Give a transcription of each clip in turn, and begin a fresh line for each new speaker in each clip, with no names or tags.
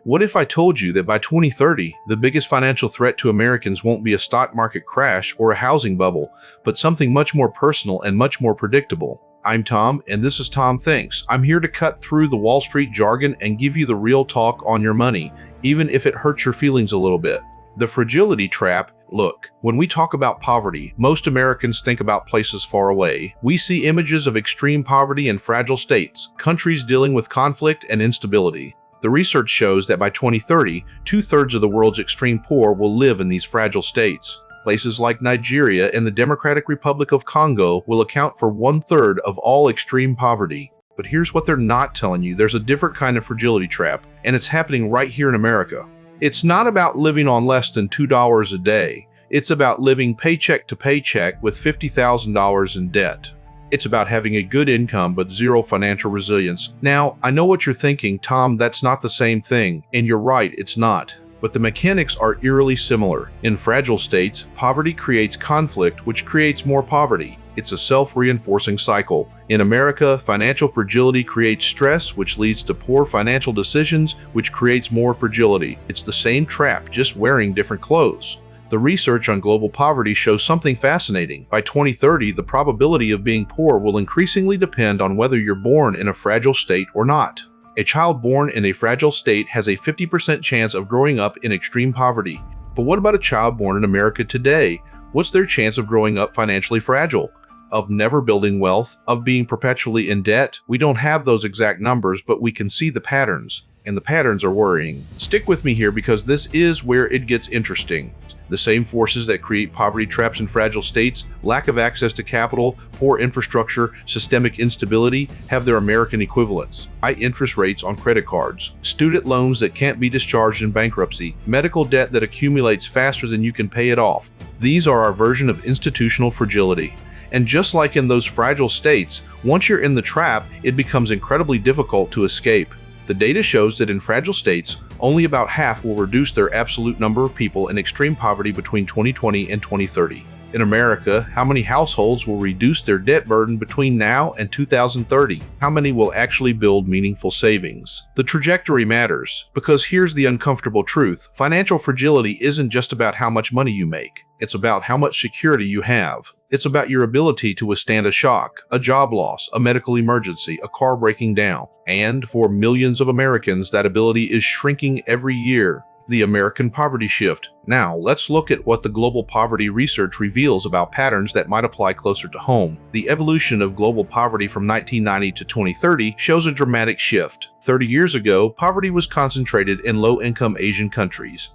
What if I told you that by 2030, the biggest financial threat to Americans won't be a stock market crash or a housing bubble, but something much more personal and much more predictable? I'm Tom, and this is Tom Thinks. I'm here to cut through the Wall Street jargon and give you the real talk on your money, even if it hurts your feelings a little bit. The Fragility Trap. Look, when we talk about poverty, most Americans think about places far away. We see images of extreme poverty in fragile states, countries dealing with conflict and instability. The research shows that by 2030, 2/3 of the world's extreme poor will live in these fragile states. Places like Nigeria and the Democratic Republic of Congo will account for 1/3 of all extreme poverty. But here's what they're not telling you. There's a different kind of fragility trap, and it's happening right here in America. It's not about living on less than $2 a day. It's about living paycheck to paycheck with $50,000 in debt. It's about having a good income but zero financial resilience. Now, I know what you're thinking, Tom, that's not the same thing. And you're right, it's not. But the mechanics are eerily similar. In fragile states, poverty creates conflict, which creates more poverty. It's a self-reinforcing cycle. In America, financial fragility creates stress, which leads to poor financial decisions, which creates more fragility. It's the same trap, just wearing different clothes. The research on global poverty shows something fascinating. By 2030, the probability of being poor will increasingly depend on whether you're born in a fragile state or not. A child born in a fragile state has a 50% chance of growing up in extreme poverty. But what about a child born in America today? What's their chance of growing up financially fragile? Of never building wealth? Of being perpetually in debt? We don't have those exact numbers, but we can see the patterns. And the patterns are worrying. Stick with me here because this is where it gets interesting. The same forces that create poverty traps in fragile states, lack of access to capital, poor infrastructure, systemic instability, have their American equivalents. High interest rates on credit cards, student loans that can't be discharged in bankruptcy, medical debt that accumulates faster than you can pay it off. These are our version of institutional fragility. And just like in those fragile states, once you're in the trap, it becomes incredibly difficult to escape. The data shows that in fragile states, only about half will reduce their absolute number of people in extreme poverty between 2020 and 2030. In America, how many households will reduce their debt burden between now and 2030? How many will actually build meaningful savings? The trajectory matters, because here's the uncomfortable truth. Financial fragility isn't just about how much money you make. It's about how much security you have. It's about your ability to withstand a shock, a job loss, a medical emergency, a car breaking down. And for millions of Americans, that ability is shrinking every year. The American poverty shift. Now, let's look at what the global poverty research reveals about patterns that might apply closer to home. The evolution of global poverty from 1990 to 2030 shows a dramatic shift. 30 years ago, poverty was concentrated in low-income Asian countries.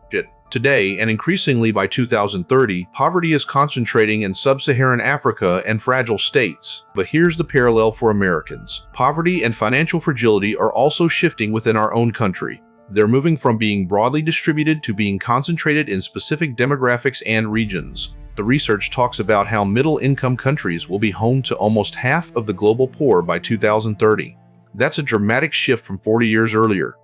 Today, and increasingly by 2030, poverty is concentrating in sub-Saharan Africa and fragile states. But here's the parallel for Americans. Poverty and financial fragility are also shifting within our own country. They're moving from being broadly distributed to being concentrated in specific demographics and regions. The research talks about how middle-income countries will be home to almost half of the global poor by 2030. That's a dramatic shift from 40 years earlier.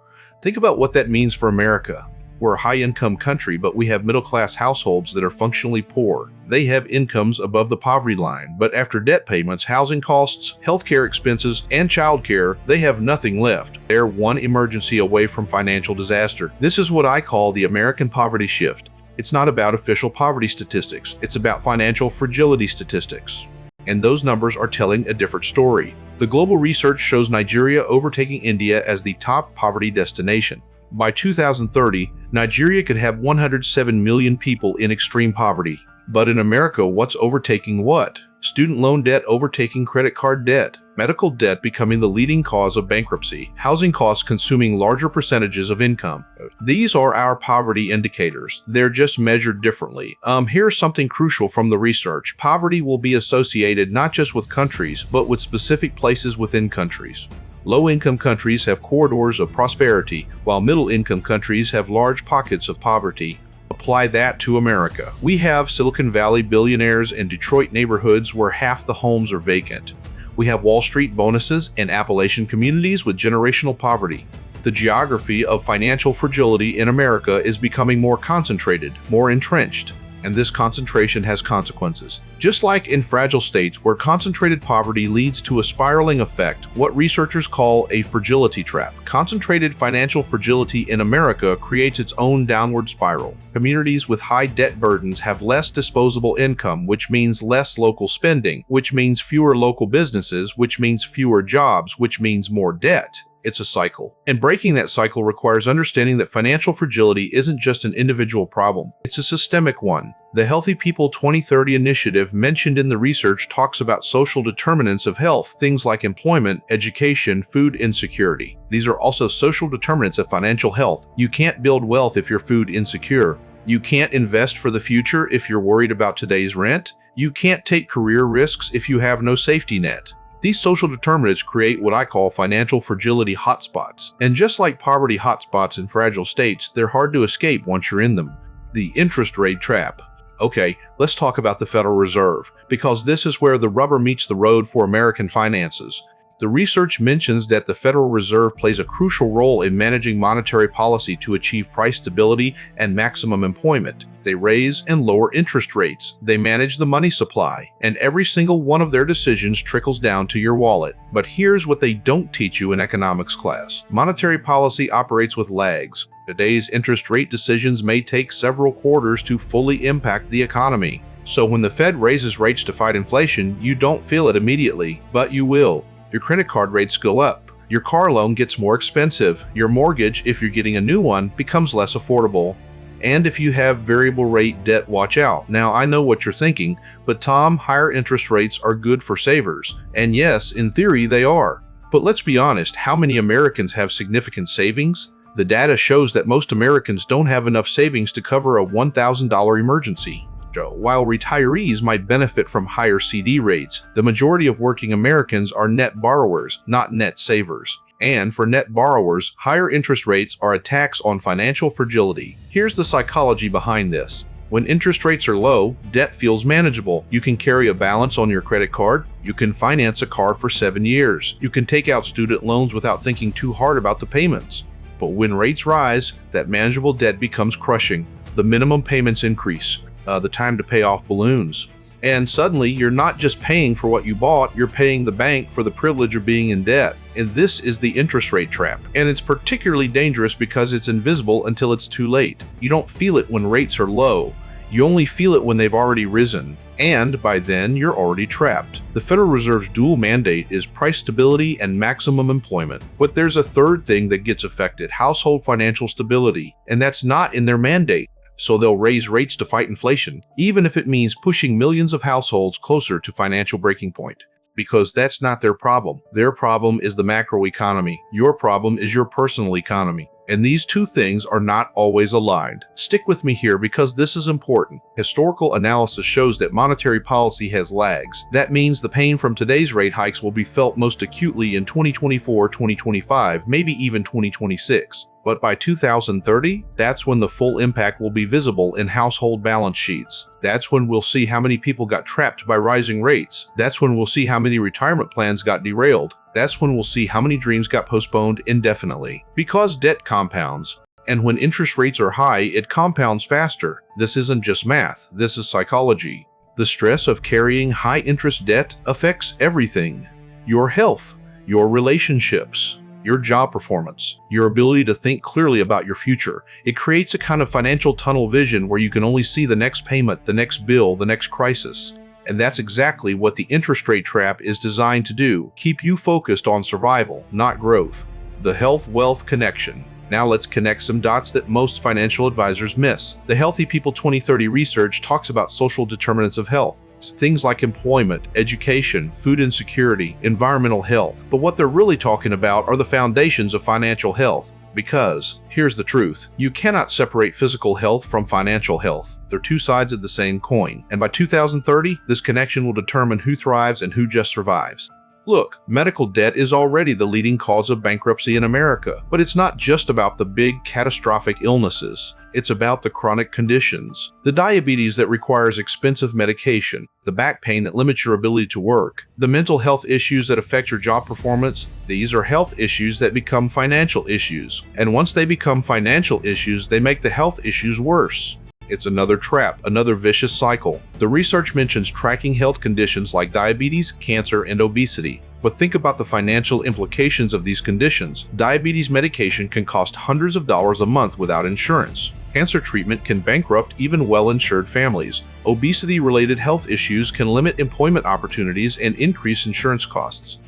Think about what that means for America. We're a high-income country, but we have middle-class households that are functionally poor. They have incomes above the poverty line, but after debt payments, housing costs, healthcare expenses, and childcare, they have nothing left. They're one emergency away from financial disaster. This is what I call the American poverty shift. It's not about official poverty statistics. It's about financial fragility statistics. And those numbers are telling a different story. The global research shows Nigeria overtaking India as the top poverty destination. By 2030, Nigeria could have 107 million people in extreme poverty. But in America, what's overtaking what? Student loan debt overtaking credit card debt, medical debt becoming the leading cause of bankruptcy, housing costs consuming larger percentages of income. These are our poverty indicators. They're just measured differently. Here's something crucial from the research. Poverty will be associated not just with countries, but with specific places within countries. Low-income countries have corridors of prosperity, while middle-income countries have large pockets of poverty. Apply that to America. We have Silicon Valley billionaires in Detroit neighborhoods where half the homes are vacant. We have Wall Street bonuses in Appalachian communities with generational poverty. The geography of financial fragility in America is becoming more concentrated, more entrenched. and this concentration has consequences. Just like in fragile states where concentrated poverty leads to a spiraling effect, what researchers call a fragility trap. Concentrated financial fragility in America creates its own downward spiral. Communities with high debt burdens have less disposable income, which means less local spending, which means fewer local businesses, which means fewer jobs, which means more debt. It's a cycle. And breaking that cycle requires understanding that financial fragility isn't just an individual problem, it's a systemic one. The Healthy People 2030 initiative mentioned in the research talks about social determinants of health, things like employment, education, food insecurity. These are also social determinants of financial health. You can't build wealth if you're food insecure. You can't invest for the future if you're worried about today's rent. You can't take career risks if you have no safety net. These social determinants create what I call financial fragility hotspots. And just like poverty hotspots in fragile states, they're hard to escape once you're in them. The interest rate trap. Okay, let's talk about the Federal Reserve, because this is where the rubber meets the road for American finances. The research mentions that the Federal Reserve plays a crucial role in managing monetary policy to achieve price stability and maximum employment. They raise and lower interest rates. They manage the money supply, and every single one of their decisions trickles down to your wallet. But here's what they don't teach you in economics class. Monetary policy operates with lags. Today's interest rate decisions may take several quarters to fully impact the economy. So when the Fed raises rates to fight inflation, you don't feel it immediately, but you will. Your credit card rates go up. Your car loan gets more expensive. Your mortgage, if you're getting a new one, becomes less affordable. And if you have variable rate debt, watch out. Now, I know what you're thinking, but Tom, higher interest rates are good for savers. And yes, in theory, they are. But let's be honest, how many Americans have significant savings? The data shows that most Americans don't have enough savings to cover a $1,000 emergency. While retirees might benefit from higher CD rates, the majority of working Americans are net borrowers, not net savers. And for net borrowers, higher interest rates are a tax on financial fragility. Here's the psychology behind this. When interest rates are low, debt feels manageable. You can carry a balance on your credit card. You can finance a car for 7 years. You can take out student loans without thinking too hard about the payments. But when rates rise, that manageable debt becomes crushing. The minimum payments increase. The time to pay off balloons. And suddenly, you're not just paying for what you bought, you're paying the bank for the privilege of being in debt. And this is the interest rate trap. And it's particularly dangerous because it's invisible until it's too late. You don't feel it when rates are low. You only feel it when they've already risen. And by then, you're already trapped. The Federal Reserve's dual mandate is price stability and maximum employment. But there's a third thing that gets affected: household financial stability. And that's not in their mandate. So they'll raise rates to fight inflation, even if it means pushing millions of households closer to financial breaking point. Because that's not their problem. Their problem is the macroeconomy. Your problem is your personal economy. And these two things are not always aligned. Stick with me here because this is important. Historical analysis shows that monetary policy has lags. That means the pain from today's rate hikes will be felt most acutely in 2024, 2025, maybe even 2026. But by 2030, that's when the full impact will be visible in household balance sheets. That's when we'll see how many people got trapped by rising rates. That's when we'll see how many retirement plans got derailed. That's when we'll see how many dreams got postponed indefinitely. Because debt compounds. And when interest rates are high, it compounds faster. This isn't just math, this is psychology. The stress of carrying high interest debt affects everything. Your health, your relationships, your job performance, your ability to think clearly about your future. It creates a kind of financial tunnel vision where you can only see the next payment, the next bill, the next crisis. And that's exactly what the interest rate trap is designed to do: keep you focused on survival, not growth. The health-wealth connection. Now let's connect some dots that most financial advisors miss. The Healthy People 2030 research talks about social determinants of health. Things like employment, education, food insecurity, environmental health. But what they're really talking about are the foundations of financial health. Because, here's the truth, you cannot separate physical health from financial health. They're two sides of the same coin. And by 2030, this connection will determine who thrives and who just survives. Look, medical debt is already the leading cause of bankruptcy in America, but it's not just about the big catastrophic illnesses. It's about the chronic conditions, the diabetes that requires expensive medication, the back pain that limits your ability to work, the mental health issues that affect your job performance. These are health issues that become financial issues. And once they become financial issues, they make the health issues worse. It's another trap, another vicious cycle. The research mentions tracking health conditions like diabetes, cancer, and obesity. But think about the financial implications of these conditions. Diabetes medication can cost hundreds of dollars a month without insurance. Cancer treatment can bankrupt even well-insured families. Obesity-related health issues can limit employment opportunities and increase insurance costs.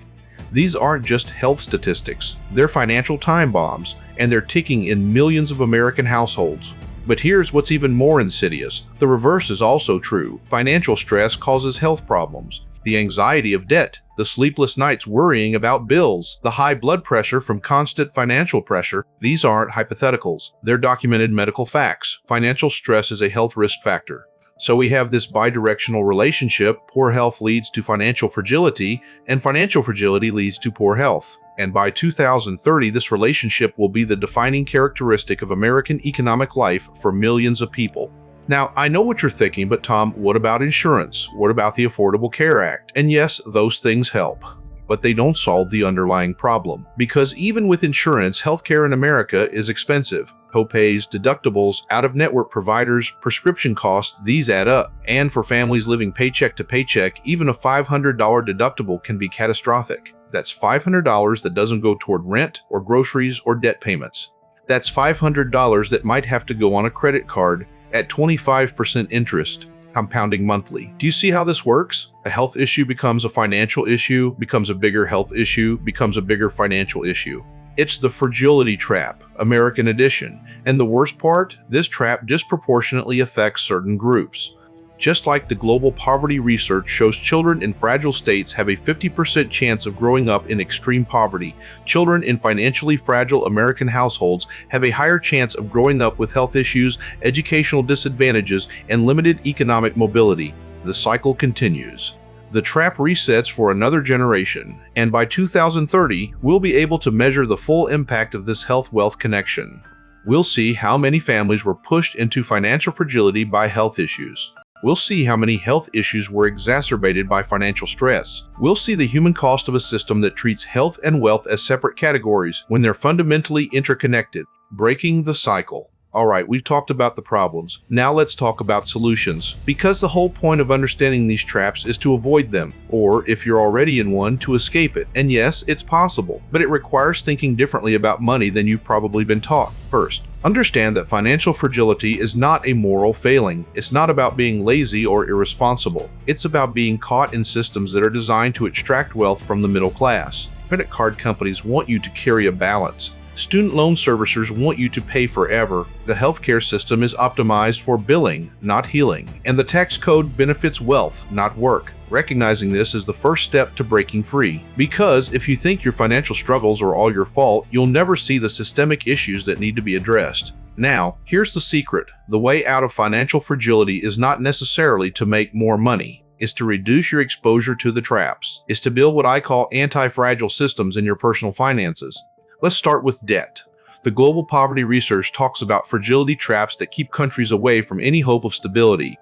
These aren't just health statistics. They're financial time bombs, and they're ticking in millions of American households. But here's what's even more insidious. The reverse is also true. Financial stress causes health problems. The anxiety of debt, the sleepless nights worrying about bills, the high blood pressure from constant financial pressure, these aren't hypotheticals. They're documented medical facts. Financial stress is a health risk factor. So we have this bidirectional relationship. Poor health leads to financial fragility, and financial fragility leads to poor health. And by 2030, this relationship will be the defining characteristic of American economic life for millions of people. Now, I know what you're thinking, but Tom, what about insurance? What about the Affordable Care Act? And yes, those things help, but they don't solve the underlying problem. Because even with insurance, healthcare in America is expensive. Co-pays, deductibles, out-of-network providers, prescription costs, these add up. And for families living paycheck to paycheck, even a $500 deductible can be catastrophic. That's $500 that doesn't go toward rent or groceries or debt payments. That's $500 that might have to go on a credit card at 25% interest, compounding monthly. Do you see how this works? A health issue becomes a financial issue, becomes a bigger health issue, becomes a bigger financial issue. It's the Fragility Trap, American edition. And the worst part, this trap disproportionately affects certain groups. Just like the global poverty research shows, children in fragile states have a 50% chance of growing up in extreme poverty. Children in financially fragile American households have a higher chance of growing up with health issues, educational disadvantages, and limited economic mobility. The cycle continues. The trap resets for another generation, and by 2030, we'll be able to measure the full impact of this health-wealth connection. We'll see how many families were pushed into financial fragility by health issues. We'll see how many health issues were exacerbated by financial stress. We'll see the human cost of a system that treats health and wealth as separate categories when they're fundamentally interconnected, breaking the cycle. Alright, we've talked about the problems. Now let's talk about solutions. Because the whole point of understanding these traps is to avoid them, or if you're already in one, to escape it. And yes, it's possible, but it requires thinking differently about money than you've probably been taught. First, understand that financial fragility is not a moral failing. It's not about being lazy or irresponsible. It's about being caught in systems that are designed to extract wealth from the middle class. Credit card companies want you to carry a balance. Student loan servicers want you to pay forever. The healthcare system is optimized for billing, not healing. And the tax code benefits wealth, not work. Recognizing this is the first step to breaking free. Because if you think your financial struggles are all your fault, you'll never see the systemic issues that need to be addressed. Now, here's the secret. The way out of financial fragility is not necessarily to make more money. It's to reduce your exposure to the traps. It's to build what I call anti-fragile systems in your personal finances. Let's start with debt. The global poverty research talks about fragility traps that keep countries away from any hope of stability.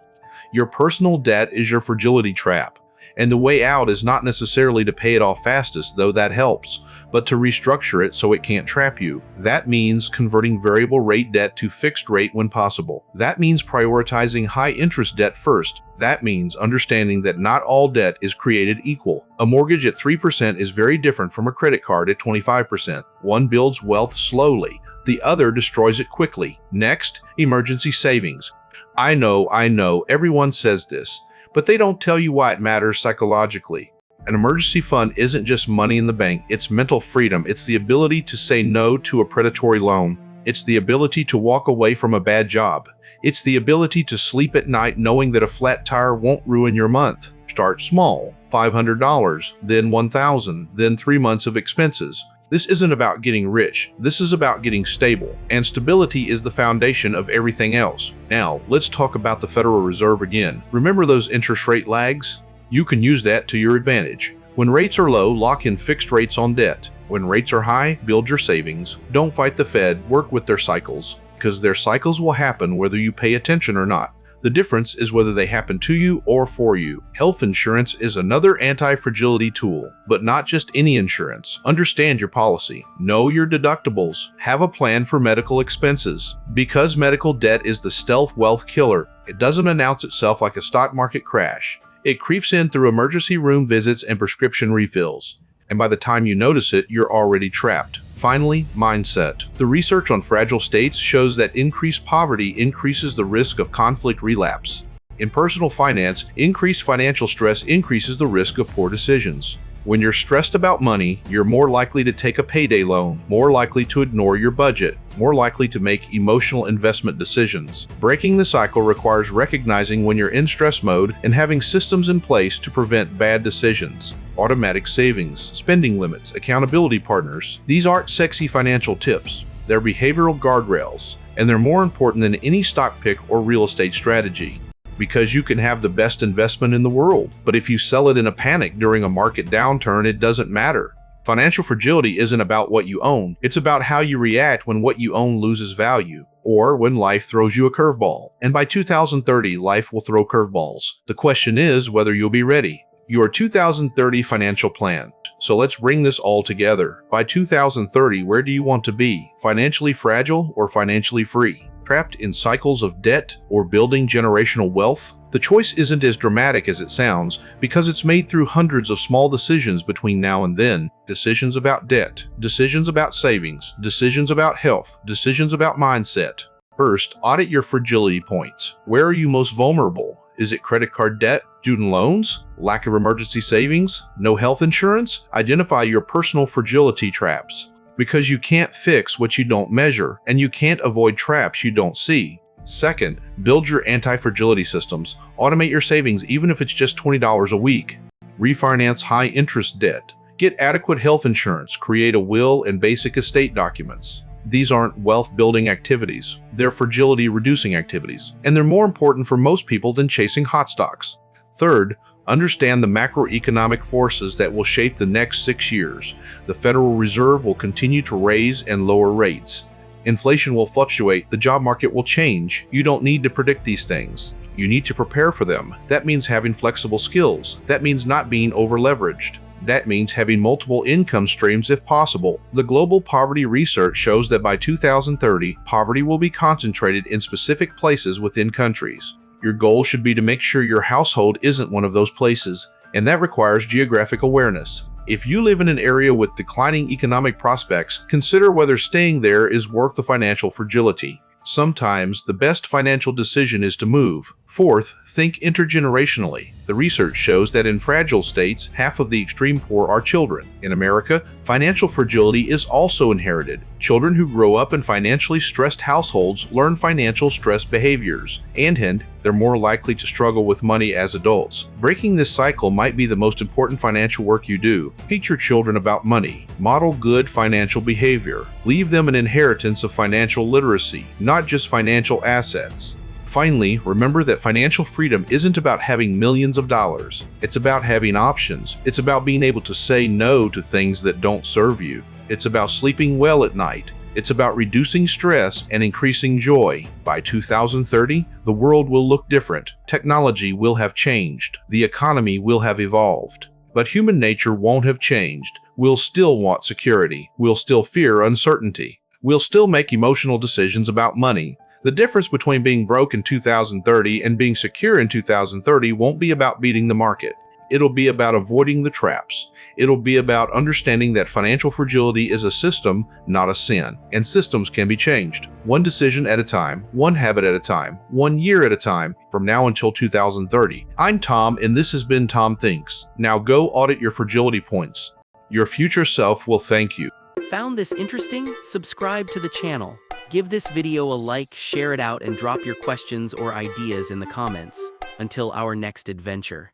Your personal debt is your fragility trap, and the way out is not necessarily to pay it off fastest, though that helps, but to restructure it so it can't trap you. That means converting variable rate debt to fixed rate when possible. That means prioritizing high interest debt first. That means understanding that not all debt is created equal. A mortgage at 3% is very different from a credit card at 25%. One builds wealth slowly, the other destroys it quickly. Next, emergency savings. I know, everyone says this, but they don't tell you why it matters psychologically. An emergency fund isn't just money in the bank, it's mental freedom. It's the ability to say no to a predatory loan. It's the ability to walk away from a bad job. It's the ability to sleep at night knowing that a flat tire won't ruin your month. Start small, $500, then $1,000, then 3 months of expenses. This isn't about getting rich. This is about getting stable. And stability is the foundation of everything else. Now, let's talk about the Federal Reserve again. Remember those interest rate lags? You can use that to your advantage. When rates are low, lock in fixed rates on debt. When rates are high, build your savings. Don't fight the Fed, work with their cycles, because their cycles will happen whether you pay attention or not. The difference is whether they happen to you or for you. Health insurance is another anti-fragility tool, but not just any insurance. Understand your policy. Know your deductibles. Have a plan for medical expenses. Because medical debt is the stealth wealth killer, it doesn't announce itself like a stock market crash. It creeps in through emergency room visits and prescription refills. And by the time you notice it, you're already trapped. Finally, mindset. The research on fragile states shows that increased poverty increases the risk of conflict relapse. In personal finance, increased financial stress increases the risk of poor decisions. When you're stressed about money, you're more likely to take a payday loan, more likely to ignore your budget, more likely to make emotional investment decisions. Breaking the cycle requires recognizing when you're in stress mode and having systems in place to prevent bad decisions. Automatic savings, spending limits, accountability partners. These aren't sexy financial tips. They're behavioral guardrails, and they're more important than any stock pick or real estate strategy. Because you can have the best investment in the world, but if you sell it in a panic during a market downturn, it doesn't matter. Financial fragility isn't about what you own, it's about how you react when what you own loses value, or when life throws you a curveball. And by 2030, life will throw curveballs. The question is whether you'll be ready. Your 2030 financial plan. So let's bring this all together. By 2030, where do you want to be? Financially fragile or financially free? Trapped in cycles of debt or building generational wealth? The choice isn't as dramatic as it sounds because it's made through hundreds of small decisions between now and then. Decisions about debt, decisions about savings, decisions about health, decisions about mindset. First, audit your fragility points. Where are you most vulnerable? Is it credit card debt, student loans, lack of emergency savings, no health insurance? Identify your personal fragility traps. Because you can't fix what you don't measure, and you can't avoid traps you don't see. Second, build your anti-fragility systems. Automate your savings even if it's just $20 a week. Refinance high-interest debt. Get adequate health insurance. Create a will and basic estate documents. These aren't wealth-building activities. They're fragility-reducing activities, and they're more important for most people than chasing hot stocks. Third, understand the macroeconomic forces that will shape the next 6 years. The Federal Reserve will continue to raise and lower rates. Inflation will fluctuate, the job market will change. You don't need to predict these things. You need to prepare for them. That means having flexible skills. That means not being over-leveraged. That means having multiple income streams if possible. The global poverty research shows that by 2030, poverty will be concentrated in specific places within countries. Your goal should be to make sure your household isn't one of those places, and that requires geographic awareness. If you live in an area with declining economic prospects, consider whether staying there is worth the financial fragility. Sometimes the best financial decision is to move. Fourth, think intergenerationally. The research shows that in fragile states, half of the extreme poor are children. In America, financial fragility is also inherited. Children who grow up in financially stressed households learn financial stress behaviors, and they're more likely to struggle with money as adults. Breaking this cycle might be the most important financial work you do. Teach your children about money. Model good financial behavior. Leave them an inheritance of financial literacy, not just financial assets. Finally, remember that financial freedom isn't about having millions of dollars. It's about having options. It's about being able to say no to things that don't serve you. It's about sleeping well at night. It's about reducing stress and increasing joy. By 2030, the world will look different. Technology will have changed. The economy will have evolved. But human nature won't have changed. We'll still want security. We'll still fear uncertainty. We'll still make emotional decisions about money. The difference between being broke in 2030 and being secure in 2030 won't be about beating the market. It'll be about avoiding the traps. It'll be about understanding that financial fragility is a system, not a sin, and systems can be changed. One decision at a time, one habit at a time, 1 year at a time, from now until 2030. I'm Tom, and this has been Tom Thinks. Now go audit your fragility points. Your future self will thank you.
Found this interesting? Subscribe to the channel. Give this video a like, share it out, and drop your questions or ideas in the comments. Until our next adventure.